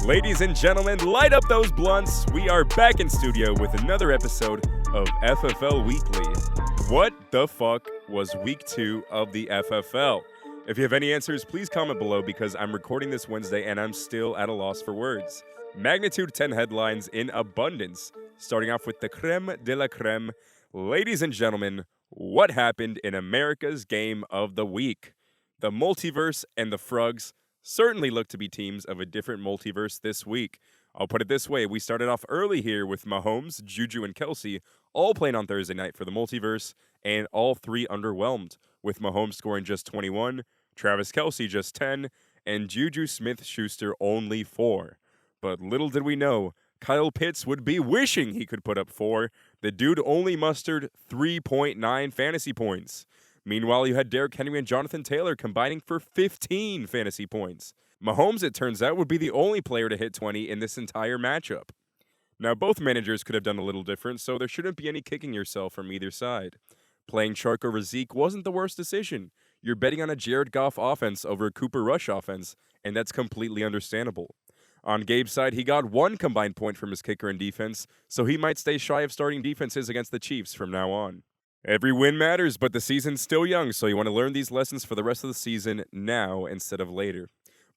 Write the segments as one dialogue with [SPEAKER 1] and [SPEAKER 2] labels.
[SPEAKER 1] Ladies and gentlemen, light up those blunts. We are back in studio with another episode of FFL Weekly. What the fuck was week 2 of the FFL? If you have any answers, please comment below because I'm recording this Wednesday and I'm still at a loss for words. Magnitude 10 headlines in abundance. Starting off with the creme de la creme. Ladies and gentlemen, what happened in America's game of the week? The multiverse and the Frogs certainly look to be teams of a different multiverse this week. I'll put it this way, we started off early here with Mahomes, Juju, and Kelsey all playing on Thursday night for the multiverse, and all three underwhelmed, with Mahomes scoring just 21, Travis Kelsey just 10, and Juju Smith-Schuster only 4. But little did we know, Kyle Pitts would be wishing he could put up 4. The dude only mustered 3.9 fantasy points. Meanwhile, you had Derrick Henry and Jonathan Taylor combining for 15 fantasy points. Mahomes, it turns out, would be the only player to hit 20 in this entire matchup. Now, both managers could have done a little different, so there shouldn't be any kicking yourself from either side. Playing Chark over Zeke wasn't the worst decision. You're betting on a Jared Goff offense over a Cooper Rush offense, and that's completely understandable. On Gabe's side, he got 1 combined point from his kicker and defense, so he might stay shy of starting defenses against the Chiefs from now on. Every win matters, but the season's still young, so you want to learn these lessons for the rest of the season now instead of later.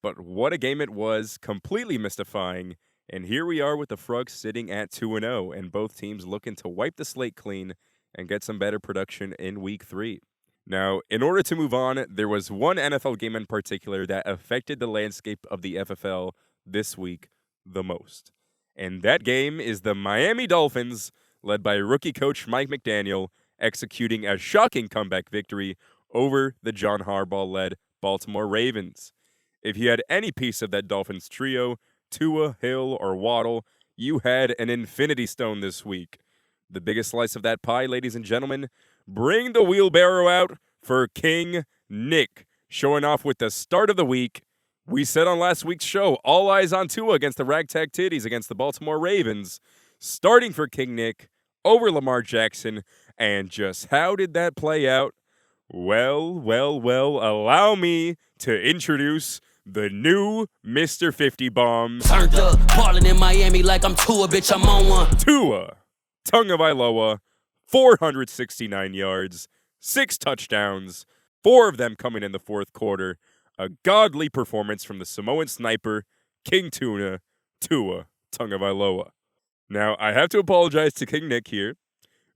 [SPEAKER 1] But what a game it was, completely mystifying, and here we are with the Frogs sitting at 2-0, and both teams looking to wipe the slate clean and get some better production in Week 3. Now, in order to move on, there was one NFL game in particular that affected the landscape of the FFL this week the most. And that game is the Miami Dolphins, led by rookie coach Mike McDaniel, executing a shocking comeback victory over the John Harbaugh-led Baltimore Ravens. If you had any piece of that Dolphins trio, Tua, Hill, or Waddle, you had an infinity stone this week. The biggest slice of that pie, ladies and gentlemen, bring the wheelbarrow out for King Nick, showing off with the start of the week. We said on last week's show, all eyes on Tua against the Ragtag Titties against the Baltimore Ravens, starting for King Nick over Lamar Jackson. And just how did that play out? Well, allow me to introduce the new Mr. 50 Bomb.
[SPEAKER 2] Turned up, ballin' in Miami like I'm Tua, bitch, I'm on one.
[SPEAKER 1] Tua Tagovailoa, 469 yards, 6 touchdowns, 4 of them coming in the fourth quarter. A godly performance from the Samoan sniper, King Tuna, Tua Tagovailoa. Now, I have to apologize to King Nick here.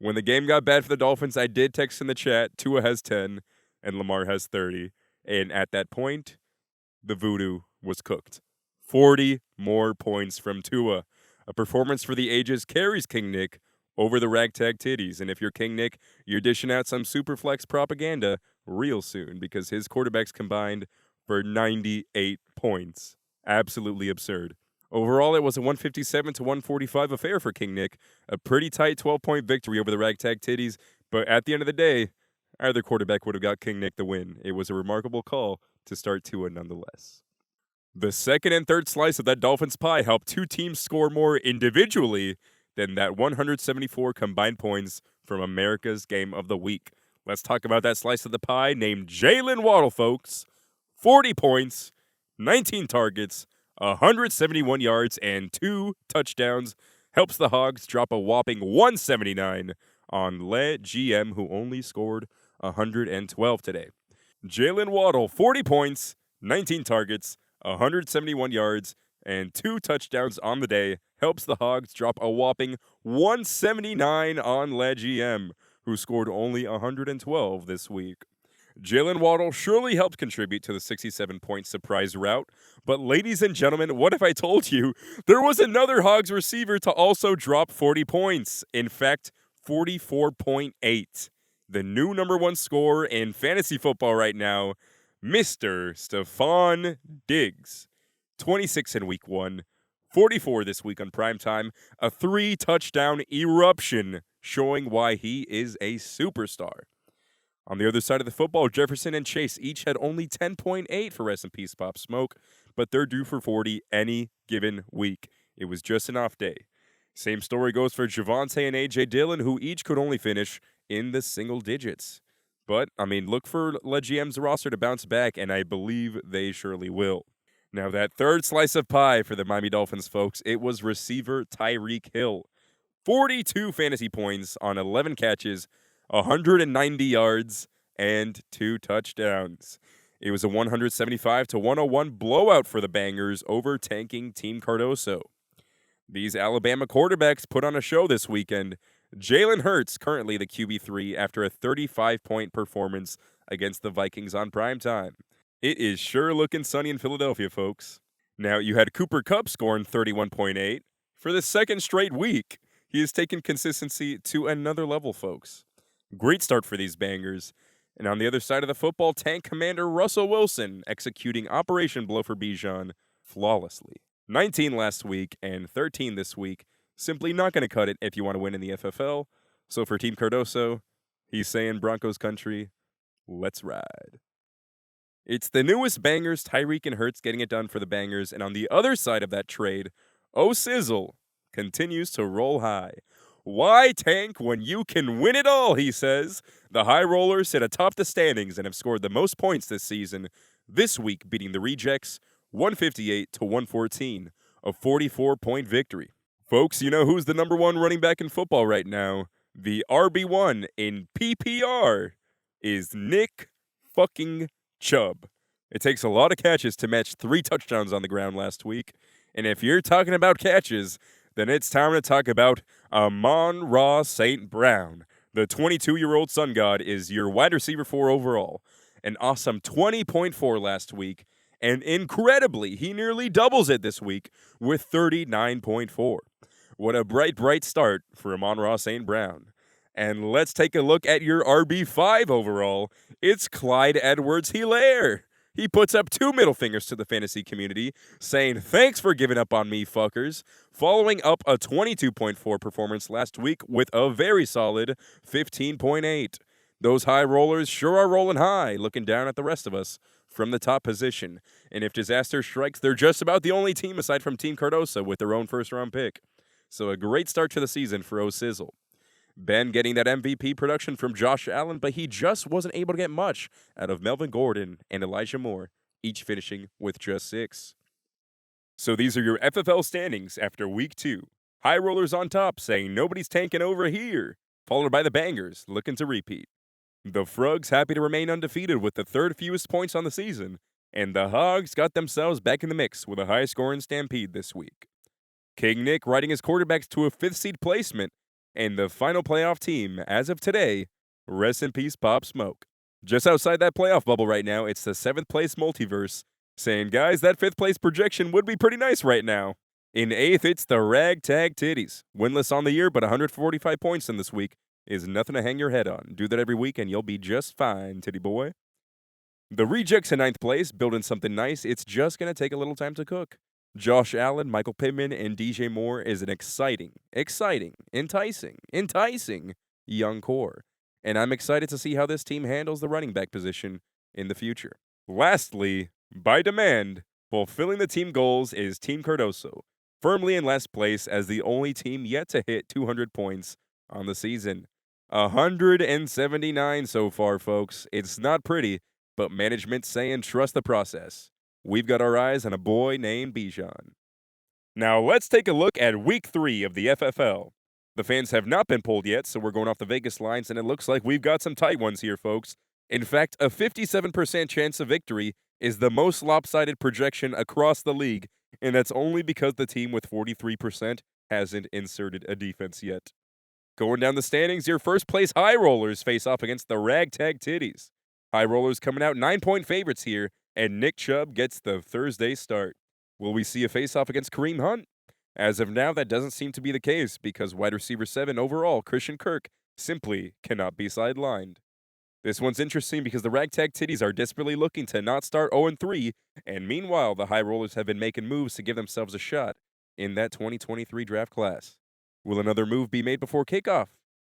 [SPEAKER 1] When the game got bad for the Dolphins, I did text in the chat, Tua has 10 and Lamar has 30. And at that point, the voodoo was cooked. 40 more points from Tua. A performance for the ages carries King Nick over the Ragtag Titties. And if you're King Nick, you're dishing out some Superflex propaganda real soon because his quarterbacks combined for 98 points. Absolutely absurd. Overall, it was a 157-145 affair for King Nick. A pretty tight 12-point victory over the Ragtag Titties. But at the end of the day, either quarterback would have got King Nick the win. It was a remarkable call to start Tua nonetheless. The second and third slice of that Dolphins pie helped two teams score more individually than that 174 combined points from America's game of the week. Let's talk about that slice of the pie named Jalen Waddle, folks. 40 points, 19 targets, 171 yards, and 2 touchdowns helps the Hogs drop a whopping 179 on Le GM, who only scored 112 today. Jalen Waddle, 40 points, 19 targets, 171 yards, and 2 touchdowns on the day helps the Hogs drop a whopping 179 on Le GM, who scored only 112 this week. Jalen Waddle surely helped contribute to the 67-point surprise rout, but ladies and gentlemen, what if I told you there was another Hogs receiver to also drop 40 points? In fact, 44.8. The new number 1 scorer in fantasy football right now, Mr. Stephon Diggs. 26 in week 1, 44 this week on primetime, a 3-touchdown eruption showing why he is a superstar. On the other side of the football, Jefferson and Chase each had only 10.8 for rest in peace Pop Smoke, but they're due for 40 any given week. It was just an off day. Same story goes for Javonte and A.J. Dillon, who each could only finish in the single digits. But, look for Le GM's roster to bounce back, and I believe they surely will. Now, that third slice of pie for the Miami Dolphins, folks, it was receiver Tyreek Hill. 42 fantasy points on 11 catches, 190 yards, and 2 touchdowns. It was a 175-101 blowout for the Bangers over tanking Team Cardoso. These Alabama quarterbacks put on a show this weekend. Jalen Hurts, currently the QB3 after a 35-point performance against the Vikings on primetime. It is sure looking sunny in Philadelphia, folks. Now, you had Cooper Kupp scoring 31.8 for the second straight week. He has taken consistency to another level, folks. Great start for these Bangers. And on the other side of the football, tank commander Russell Wilson executing Operation Blow for Bijan flawlessly. 19 last week and 13 this week. Simply not going to cut it if you want to win in the FFL. So for Team Cardoso, he's saying Broncos country, let's ride. It's the newest Bangers, Tyreek and Hurts getting it done for the Bangers. And on the other side of that trade, Sizzle continues to roll high. Why tank when you can win it all, he says. The High Rollers sit atop the standings and have scored the most points this season. This week beating the Rejects 158-114, a 44-point victory. Folks, you know who's the number one running back in football right now? The RB1 in PPR is Nick fucking Chubb. It takes a lot of catches to match 3 touchdowns on the ground last week. And if you're talking about catches, then it's time to talk about Amon-Ra St. Brown. The 22-year-old Sun God is your wide receiver 4 overall. An awesome 20.4 last week. And incredibly, he nearly doubles it this week with 39.4. What a bright start for Amon-Ra St. Brown. And let's take a look at your RB5 overall. It's Clyde Edwards-Helaire. He puts up 2 middle fingers to the fantasy community, saying, "Thanks for giving up on me, fuckers," following up a 22.4 performance last week with a very solid 15.8. Those high rollers sure are rolling high, looking down at the rest of us from the top position. And if disaster strikes, they're just about the only team aside from Team Cardoso with their own first-round pick. So a great start to the season for Sizzle. Ben getting that MVP production from Josh Allen, but he just wasn't able to get much out of Melvin Gordon and Elijah Moore, each finishing with just 6. So these are your FFL standings after week 2. High Rollers on top saying nobody's tanking over here, followed by the Bangers looking to repeat. The Frogs happy to remain undefeated with the 3rd fewest points on the season, and the Hogs got themselves back in the mix with a high-scoring stampede this week. King Nick riding his quarterbacks to a 5th seed placement, and the final playoff team, as of today, rest in peace, Pop Smoke. Just outside that playoff bubble right now, it's the 7th place Multiverse, saying, guys, that 5th place projection would be pretty nice right now. In 8th, it's the Ragtag Titties. Winless on the year, but 145 points in this week is nothing to hang your head on. Do that every week, and you'll be just fine, titty boy. The Rejects in 9th place, building something nice. It's just going to take a little time to cook. Josh Allen, Michael Pittman, and DJ Moore is an exciting, enticing young core. And I'm excited to see how this team handles the running back position in the future. Lastly, by demand, fulfilling the team goals is Team Cardoso, firmly in last place as the only team yet to hit 200 points on the season. 179 so far, folks. It's not pretty, but management's saying trust the process. We've got our eyes on a boy named Bijan. Now let's take a look at week 3 of the FFL. The fans have not been pulled yet, so we're going off the Vegas lines, and it looks like we've got some tight ones here, folks. In fact, a 57% chance of victory is the most lopsided projection across the league, and that's only because the team with 43% hasn't inserted a defense yet. Going down the standings, your first place High Rollers face off against the Ragtag Titties. High Rollers coming out 9-point favorites here, and Nick Chubb gets the Thursday start. Will we see a face-off against Kareem Hunt? As of now, that doesn't seem to be the case because wide receiver 7 overall, Christian Kirk, simply cannot be sidelined. This one's interesting because the Ragtag Titties are desperately looking to not start 0-3, and meanwhile, the High Rollers have been making moves to give themselves a shot in that 2023 draft class. Will another move be made before kickoff?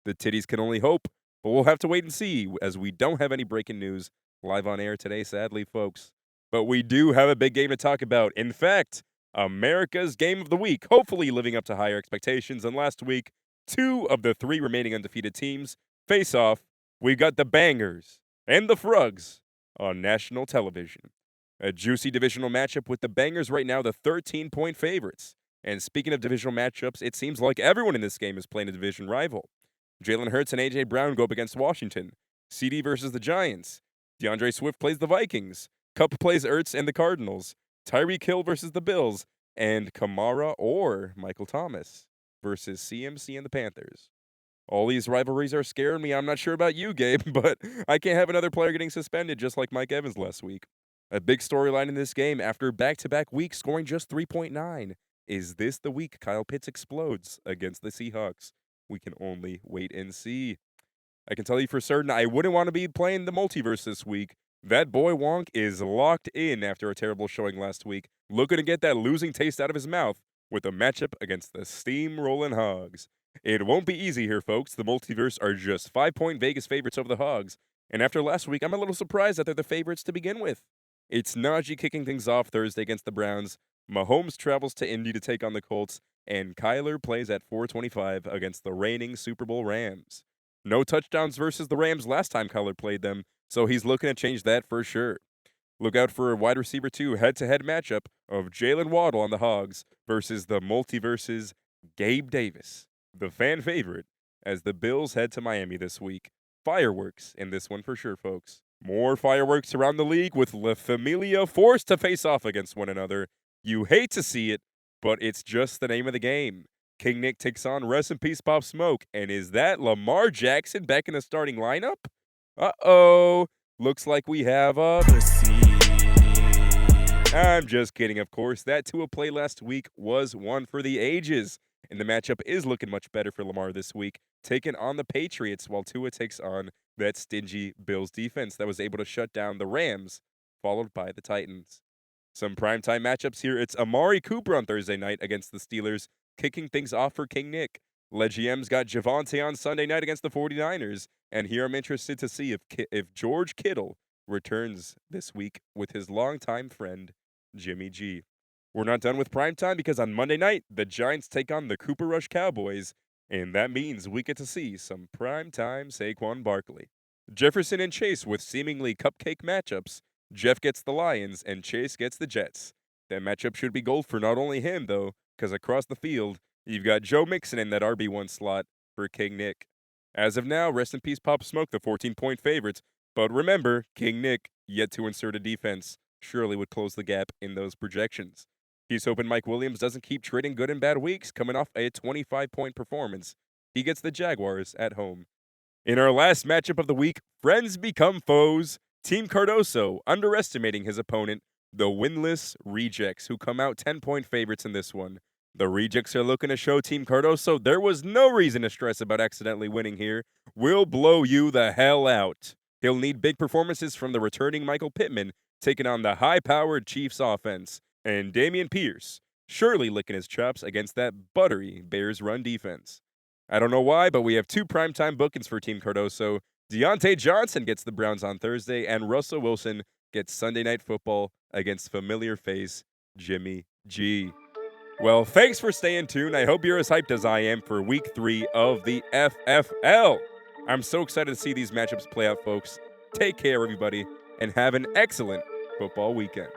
[SPEAKER 1] The Titties can only hope, but we'll have to wait and see as we don't have any breaking news live on air today, sadly, folks. But we do have a big game to talk about. In fact, America's Game of the Week, hopefully living up to higher expectations than last week. 2 of the 3 remaining undefeated teams face off. We've got the Bangers and the Frogs on national television. A juicy divisional matchup with the Bangers right now, the 13-point favorites. And speaking of divisional matchups, it seems like everyone in this game is playing a division rival. Jalen Hurts and A.J. Brown go up against Washington. CD versus the Giants. DeAndre Swift plays the Vikings. Kupp plays Ertz and the Cardinals. Tyreek Hill versus the Bills. And Kamara or Michael Thomas versus CMC and the Panthers. All these rivalries are scaring me. I'm not sure about you, Gabe, but I can't have another player getting suspended just like Mike Evans last week. A big storyline in this game after back-to-back weeks scoring just 3.9. Is this the week Kyle Pitts explodes against the Seahawks? We can only wait and see. I can tell you for certain I wouldn't want to be playing the multiverse this week. That boy Wonk is locked in after a terrible showing last week, looking to get that losing taste out of his mouth with a matchup against the steamrolling Hogs. It won't be easy here, folks. The multiverse are just 5-point Vegas favorites over the Hogs, and after last week, I'm a little surprised that they're the favorites to begin with. It's Najee kicking things off Thursday against the Browns. Mahomes travels to Indy to take on the Colts, and Kyler plays at 425 against the reigning Super Bowl Rams. No touchdowns versus the Rams last time Kyler played them, so he's looking to change that for sure. Look out for a wide receiver 2 head-to-head matchup of Jalen Waddle on the Hogs versus the multiverse's Gabe Davis, the fan favorite, as the Bills head to Miami this week. Fireworks in this one for sure, folks. More fireworks around the league with La Familia forced to face off against one another. You hate to see it, but it's just the name of the game. King Nick takes on Rest in Peace Pop Smoke, and is that Lamar Jackson back in the starting lineup? Uh-oh, looks like we have a pussy. I'm just kidding, of course. That Tua play last week was one for the ages, and the matchup is looking much better for Lamar this week, taking on the Patriots while Tua takes on that stingy Bills defense that was able to shut down the Rams, followed by the Titans. Some primetime matchups here. It's Amari Cooper on Thursday night against the Steelers, kicking things off for King Nick. LeGM's got Javonte on Sunday night against the 49ers, and here I'm interested to see if George Kittle returns this week with his longtime friend, Jimmy G. We're not done with primetime because on Monday night, the Giants take on the Cooper Rush Cowboys, and that means we get to see some primetime Saquon Barkley. Jefferson and Chase with seemingly cupcake matchups. Jeff gets the Lions, and Chase gets the Jets. That matchup should be gold for not only him, though, because across the field, you've got Joe Mixon in that RB1 slot for King Nick. As of now, Rest in Peace Pop Smoke, the 14-point favorites. But remember, King Nick, yet to insert a defense, surely would close the gap in those projections. He's hoping Mike Williams doesn't keep trading good and bad weeks, coming off a 25-point performance. He gets the Jaguars at home. In our last matchup of the week, friends become foes. Team Cardoso underestimating his opponent, the winless Rejects, who come out 10-point favorites in this one. The Rejects are looking to show Team Cardoso there was no reason to stress about accidentally winning here. We'll blow you the hell out. He'll need big performances from the returning Michael Pittman, taking on the high-powered Chiefs offense, and Damian Pierce, surely licking his chops against that buttery Bears run defense. I don't know why, but we have 2 primetime bookings for Team Cardoso. Deontay Johnson gets the Browns on Thursday, and Russell Wilson gets Sunday Night Football against familiar face Jimmy G. Well, thanks for staying tuned. I hope you're as hyped as I am for Week 3 of the FFL. I'm so excited to see these matchups play out, folks. Take care, everybody, and have an excellent football weekend.